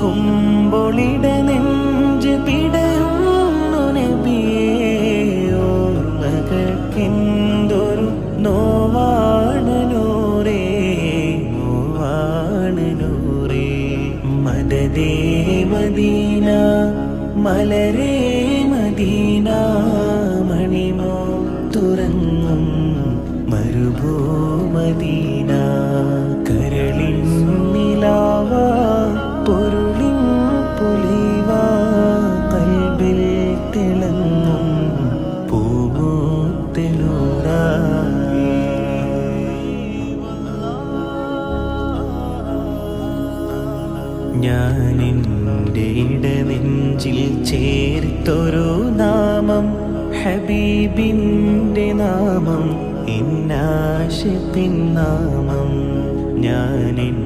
ഓർക്കുമ്പോളിട നെഞ്ച് പിടയുന്നു നബിയേ. ഓർമ്മകൾക്കെന്തൊരു നോവാണ് നൂറേ, നോവാണ് നൂറേ. മദദേ മദീന മലരേ മദീന, മണിമോ തുറങ്ങും മരുഭൂമദീന. കരളിൻ നിലാവ പൊരുളിൻ പൊലിവ, കൽബിൽ തിളങ്ങും പൂമൂത്തിനൂറ. ഞാനെൻ്റെ ഇടനെഞ്ചിൽ ചേർത്തൊരു നാമം, ഹബീബിൻ്റെ നാമം, ഇന്നാശിത്തിൻ നാമം. ഞാനെൻ്റെ